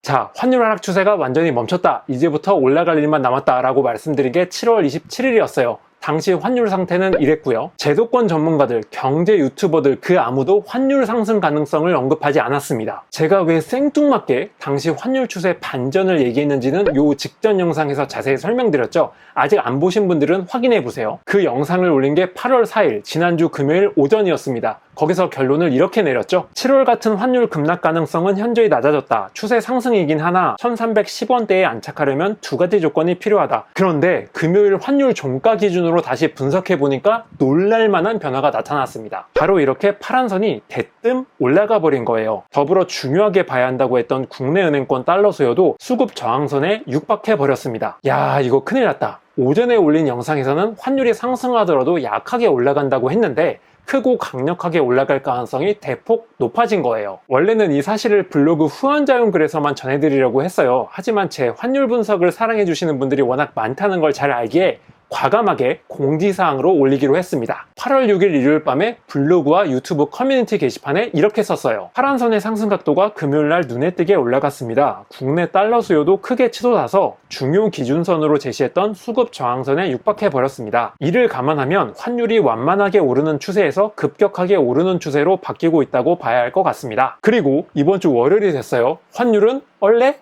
자, 환율 하락 추세가 완전히 멈췄다. 이제부터 올라갈 일만 남았다 라고 말씀드린 게 7월 27일이었어요. 당시 환율 상태는 이랬고요. 제도권 전문가들, 경제 유튜버들 그 아무도 환율 상승 가능성을 언급하지 않았습니다. 제가 왜 생뚱맞게 당시 환율 추세 반전을 얘기했는지는 요 직전 영상에서 자세히 설명드렸죠. 아직 안 보신 분들은 확인해 보세요. 그 영상을 올린 게 8월 4일 지난주 금요일 오전이었습니다. 거기서 결론을 이렇게 내렸죠. 7월 같은 환율 급락 가능성은 현저히 낮아졌다. 추세 상승이긴 하나 1310원대에 안착하려면 두 가지 조건이 필요하다. 그런데 금요일 환율 종가 기준으로 다시 분석해 보니까 놀랄만한 변화가 나타났습니다. 바로 이렇게 파란 선이 대뜸 올라가 버린 거예요. 더불어 중요하게 봐야 한다고 했던 국내 은행권 달러 수요도 수급 저항선에 육박해 버렸습니다. 야, 이거 큰일 났다. 오전에 올린 영상에서는 환율이 상승하더라도 약하게 올라간다고 했는데 크고 강력하게 올라갈 가능성이 대폭 높아진 거예요. 원래는 이 사실을 블로그 후원자용 글에서만 전해드리려고 했어요. 하지만 제 환율 분석을 사랑해주시는 분들이 워낙 많다는 걸 잘 알기에 과감하게 공지사항으로 올리기로 했습니다. 8월 6일 일요일 밤에 블로그와 유튜브 커뮤니티 게시판에 이렇게 썼어요. 파란선의 상승 각도가 금요일날 눈에 띄게 올라갔습니다. 국내 달러 수요도 크게 치솟아서 중요 기준선으로 제시했던 수급 저항선에 육박해버렸습니다. 이를 감안하면 환율이 완만하게 오르는 추세에서 급격하게 오르는 추세로 바뀌고 있다고 봐야 할 것 같습니다. 그리고 이번 주 월요일이 됐어요. 환율은 원래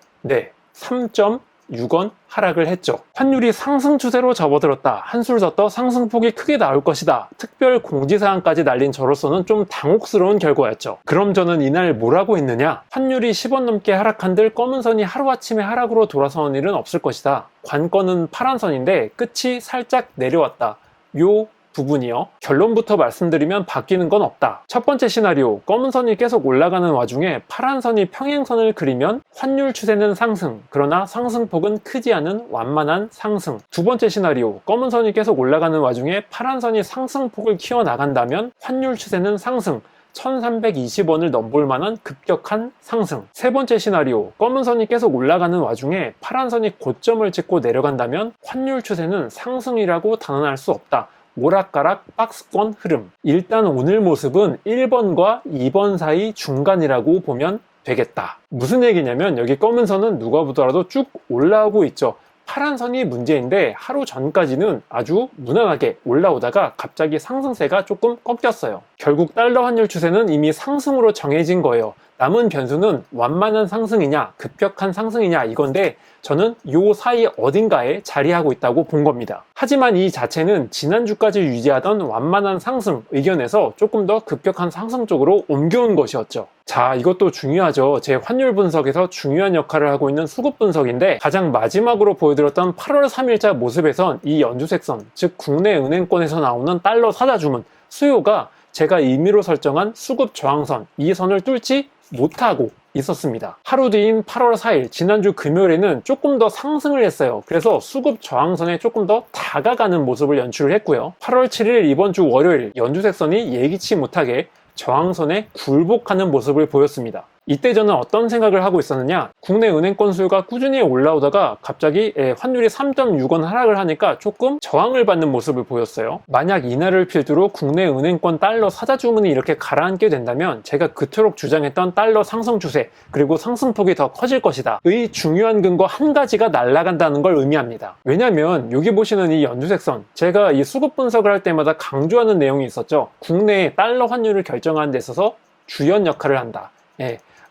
3.6원 하락을 했죠. 환율이 상승 추세로 접어들었다. 한술 더 떠 상승폭이 크게 나올 것이다. 특별 공지사항까지 날린 저로서는 좀 당혹스러운 결과였죠. 그럼 저는 이날 뭐라고 했느냐? 환율이 10원 넘게 하락한들 검은 선이 하루아침에 하락으로 돌아서는 일은 없을 것이다. 관건은 파란 선인데 끝이 살짝 내려왔다. 요 부분이요. 결론부터 말씀드리면 바뀌는 건 없다. 첫 번째 시나리오, 검은 선이 계속 올라가는 와중에 파란 선이 평행선을 그리면 환율 추세는 상승, 그러나 상승폭은 크지 않은 완만한 상승. 두 번째 시나리오, 검은 선이 계속 올라가는 와중에 파란 선이 상승폭을 키워나간다면 환율 추세는 상승, 1320원을 넘볼 만한 급격한 상승. 세 번째 시나리오, 검은 선이 계속 올라가는 와중에 파란 선이 고점을 찍고 내려간다면 환율 추세는 상승이라고 단언할 수 없다. 오락가락 박스권 흐름. 일단 오늘 모습은 1번과 2번 사이 중간이라고 보면 되겠다. 무슨 얘기냐면 여기 검은 선은 누가 보더라도 쭉 올라오고 있죠. 파란 선이 문제인데 하루 전까지는 아주 무난하게 올라오다가 갑자기 상승세가 조금 꺾였어요. 결국 달러 환율 추세는 이미 상승으로 정해진 거예요. 남은 변수는 완만한 상승이냐 급격한 상승이냐 이건데 저는 요 사이 어딘가에 자리하고 있다고 본 겁니다. 하지만 이 자체는 지난주까지 유지하던 완만한 상승 의견에서 조금 더 급격한 상승 쪽으로 옮겨온 것이었죠. 자, 이것도 중요하죠. 제 환율 분석에서 중요한 역할을 하고 있는 수급 분석인데 가장 마지막으로 보여드렸던 8월 3일자 모습에선 이 연주색선, 즉 국내 은행권에서 나오는 달러 사자 주문 수요가 제가 임의로 설정한 수급 저항선 이 선을 뚫지 못하고 있었습니다. 하루 뒤인 8월 4일 지난주 금요일에는 조금 더 상승을 했어요. 그래서 수급 저항선에 조금 더 다가가는 모습을 연출을 했고요. 8월 7일 이번 주 월요일 연주색선이 예기치 못하게 저항선에 굴복하는 모습을 보였습니다. 이때 저는 어떤 생각을 하고 있었느냐, 국내 은행권 수요가 꾸준히 올라오다가 갑자기 환율이 3.6원 하락을 하니까 조금 저항을 받는 모습을 보였어요. 만약 이날을 필두로 국내 은행권 달러 사자 주문이 이렇게 가라앉게 된다면 제가 그토록 주장했던 달러 상승 추세 그리고 상승폭이 더 커질 것이다 의 중요한 근거 한 가지가 날아간다는 걸 의미합니다. 왜냐면 여기 보시는 이 연주색선, 제가 이 수급 분석을 할 때마다 강조하는 내용이 있었죠. 국내 달러 환율을 결정하는 데 있어서 주연 역할을 한다.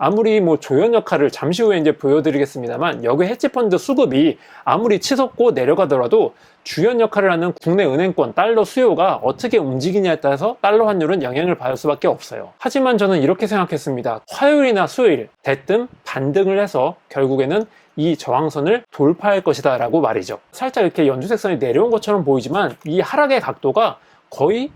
아무리 조연 역할을 잠시 후에 이제 보여드리겠습니다만 여기 헤지펀드 수급이 아무리 치솟고 내려가더라도 주연 역할을 하는 국내 은행권 달러 수요가 어떻게 움직이냐에 따라서 달러 환율은 영향을 받을 수밖에 없어요. 하지만 저는 이렇게 생각했습니다. 화요일이나 수요일 대뜸 반등을 해서 결국에는 이 저항선을 돌파할 것이다 라고 말이죠. 살짝 이렇게 연주색선이 내려온 것처럼 보이지만 이 하락의 각도가 거의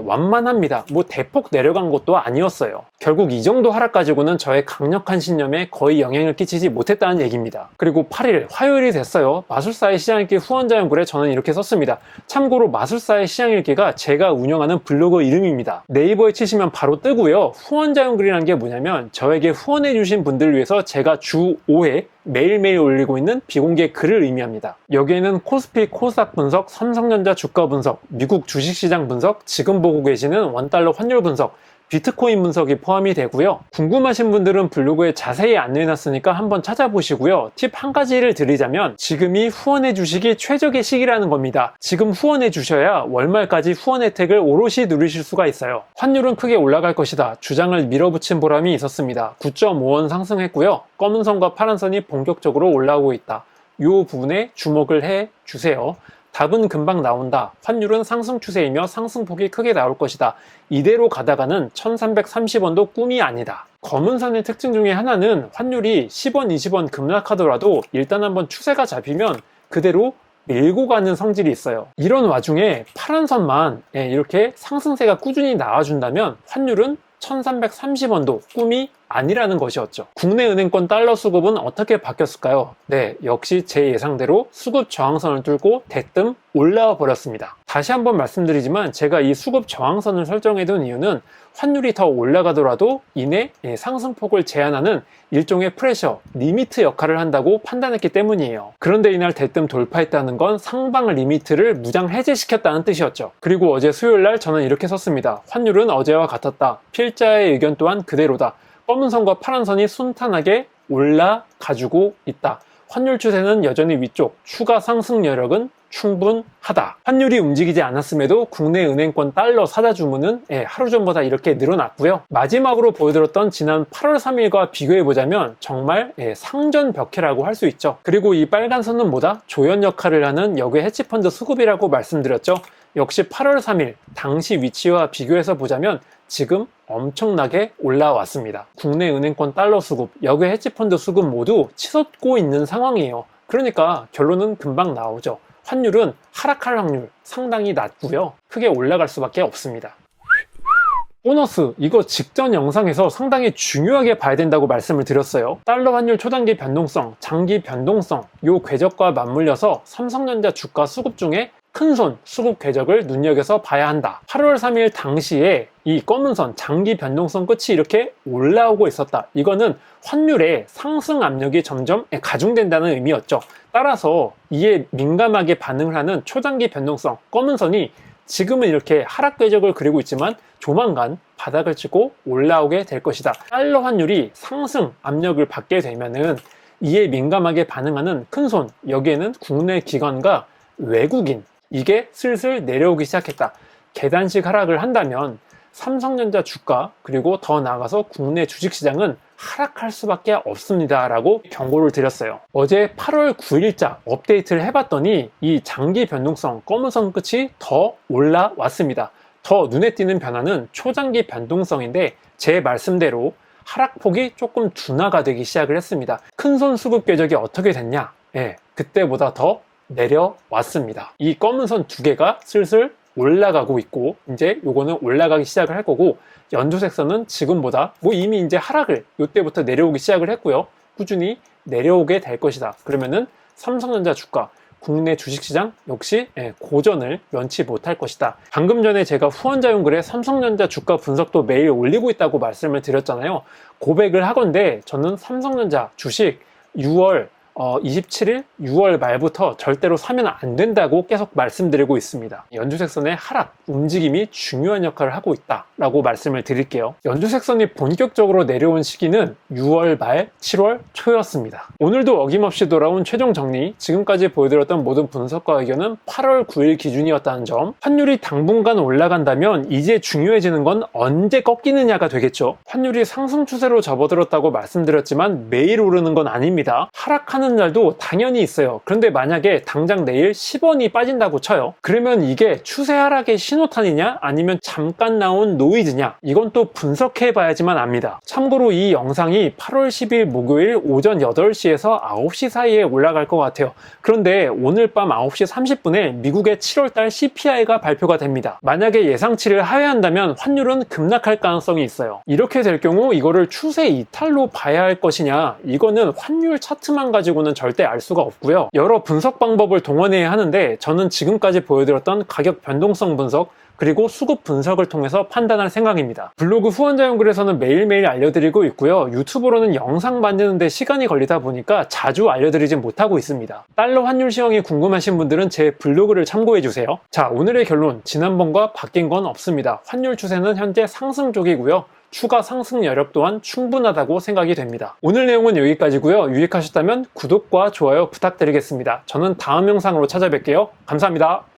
완만합니다. 대폭 내려간 것도 아니었어요. 결국 이 정도 하락 가지고는 저의 강력한 신념에 거의 영향을 끼치지 못했다는 얘기입니다. 그리고 8일 화요일이 됐어요. 마술사의 시장읽기 후원자용 글에 저는 이렇게 썼습니다. 참고로 마술사의 시장읽기가 제가 운영하는 블로그 이름입니다. 네이버에 치시면 바로 뜨고요. 후원자용 글이라는 게 뭐냐면 저에게 후원해 주신 분들을 위해서 제가 주 5회 매일매일 올리고 있는 비공개 글을 의미합니다. 여기에는 코스피 코스닥 분석, 삼성전자 주가 분석, 미국 주식시장 분석, 지금 보고 계시는 원달러 환율 분석, 비트코인 분석이 포함이 되고요. 궁금하신 분들은 블로그에 자세히 안내해놨으니까 한번 찾아보시고요. 팁 한 가지를 드리자면 지금이 후원해 주시기 최적의 시기라는 겁니다. 지금 후원해 주셔야 월말까지 후원 혜택을 오롯이 누리실 수가 있어요. 환율은 크게 올라갈 것이다 주장을 밀어붙인 보람이 있었습니다. 9.5원 상승했고요. 검은 선과 파란 선이 본격적으로 올라오고 있다. 이 부분에 주목을 해 주세요. 답은 금방 나온다. 환율은 상승 추세이며 상승폭이 크게 나올 것이다. 이대로 가다가는 1330원도 꿈이 아니다. 검은 선의 특징 중에 하나는 환율이 10원, 20원 급락하더라도 일단 한번 추세가 잡히면 그대로 밀고 가는 성질이 있어요. 이런 와중에 파란 선만 이렇게 상승세가 꾸준히 나와준다면 환율은 1330원도 꿈이 아니라는 것이었죠. 국내 은행권 달러 수급은 어떻게 바뀌었을까요? 네, 역시 제 예상대로 수급 저항선을 뚫고 대뜸 올라와 버렸습니다. 다시 한번 말씀드리지만 제가 이 수급 저항선을 설정해둔 이유는 환율이 더 올라가더라도 이내 상승폭을 제한하는 일종의 프레셔, 리미트 역할을 한다고 판단했기 때문이에요. 그런데 이날 대뜸 돌파했다는 건 상방 리미트를 무장 해제시켰다는 뜻이었죠. 그리고 어제 수요일날 저는 이렇게 썼습니다. 환율은 어제와 같았다. 필자의 의견 또한 그대로다. 검은 선과 파란 선이 순탄하게 올라가지고 있다. 환율 추세는 여전히 위쪽, 추가 상승 여력은 충분하다. 환율이 움직이지 않았음에도 국내 은행권 달러 사자 주문은 하루 전보다 이렇게 늘어났고요. 마지막으로 보여드렸던 지난 8월 3일과 비교해보자면 정말 상전벽해라고 할 수 있죠. 그리고 이 빨간 선은 뭐다? 조연 역할을 하는 역의 헤지펀드 수급이라고 말씀드렸죠. 역시 8월 3일 당시 위치와 비교해서 보자면 지금 엄청나게 올라왔습니다. 국내 은행권 달러 수급, 역의 헤지펀드 수급 모두 치솟고 있는 상황이에요. 그러니까 결론은 금방 나오죠. 환율은 하락할 확률 상당히 낮고요. 크게 올라갈 수밖에 없습니다. 보너스, 이거 직전 영상에서 상당히 중요하게 봐야 된다고 말씀을 드렸어요. 달러 환율 초단기 변동성, 장기 변동성, 요 궤적과 맞물려서 삼성전자 주가 수급 중에 큰손 수급 궤적을 눈여겨서 봐야 한다. 8월 3일 당시에 이 검은 선 장기 변동성 끝이 이렇게 올라오고 있었다. 이거는 환율의 상승 압력이 점점 가중된다는 의미였죠. 따라서 이에 민감하게 반응을 하는 초장기 변동성 검은 선이 지금은 이렇게 하락 궤적을 그리고 있지만 조만간 바닥을 치고 올라오게 될 것이다. 달러 환율이 상승 압력을 받게 되면은 이에 민감하게 반응하는 큰손, 여기에는 국내 기관과 외국인, 이게 슬슬 내려오기 시작했다. 계단식 하락을 한다면 삼성전자 주가 그리고 더 나아가서 국내 주식시장은 하락할 수밖에 없습니다 라고 경고를 드렸어요. 어제 8월 9일자 업데이트를 해봤더니 이 장기 변동성 검은 선 끝이 더 올라왔습니다. 더 눈에 띄는 변화는 초장기 변동성인데 제 말씀대로 하락폭이 조금 둔화가 되기 시작을 했습니다. 큰손 수급 궤적이 어떻게 됐냐? 그때보다 더 내려왔습니다. 이 검은 선 두 개가 슬슬 올라가고 있고 이제 요거는 올라가기 시작을 할 거고 연두색 선은 지금보다 이미 이제 하락을 요때부터 내려오기 시작을 했고요. 꾸준히 내려오게 될 것이다. 그러면은 삼성전자 주가 국내 주식시장 역시 고전을 면치 못할 것이다. 방금 전에 제가 후원자용 글에 삼성전자 주가 분석도 매일 올리고 있다고 말씀을 드렸잖아요. 고백을 하건대 저는 삼성전자 주식 6월 27일 6월 말부터 절대로 사면 안 된다고 계속 말씀드리고 있습니다. 연두색선의 하락 움직임이 중요한 역할을 하고 있다라고 말씀을 드릴게요. 연두색선이 본격적으로 내려온 시기는 6월 말 7월 초였습니다. 오늘도 어김없이 돌아온 최종 정리, 지금까지 보여드렸던 모든 분석과 의견은 8월 9일 기준이었다는 점. 환율이 당분간 올라간다면 이제 중요해지는 건 언제 꺾이느냐가 되겠죠. 환율이 상승 추세로 접어들었다고 말씀드렸지만 매일 오르는 건 아닙니다. 하락하는 날도 당연히 있어요. 그런데 만약에 당장 내일 10원이 빠진다고 쳐요. 그러면 이게 추세 하락의 신호탄이냐 아니면 잠깐 나온 노이즈냐, 이건 또 분석해 봐야지만 압니다. 참고로 이 영상이 8월 10일 목요일 오전 8시에서 9시 사이에 올라갈 것 같아요. 그런데 오늘 밤 9시 30분에 미국의 7월달 CPI가 발표가 됩니다. 만약에 예상치를 하회한다면 환율은 급락할 가능성이 있어요. 이렇게 될 경우 이거를 추세 이탈로 봐야 할 것이냐, 이거는 환율 차트만 가지고는 절대 알 수가 없고요. 여러 분석 방법을 동원해야 하는데 저는 지금까지 보여드렸던 가격 변동성 분석, 그리고 수급 분석을 통해서 판단할 생각입니다. 블로그 후원자 연글에서는 매일매일 알려드리고 있고요. 유튜브로는 영상 만드는데 시간이 걸리다 보니까 자주 알려드리진 못하고 있습니다. 달러 환율 시황이 궁금하신 분들은 제 블로그를 참고해주세요. 자, 오늘의 결론. 지난번과 바뀐 건 없습니다. 환율 추세는 현재 상승 쪽이고요. 추가 상승 여력 또한 충분하다고 생각이 됩니다. 오늘 내용은 여기까지고요. 유익하셨다면 구독과 좋아요 부탁드리겠습니다. 저는 다음 영상으로 찾아뵐게요. 감사합니다.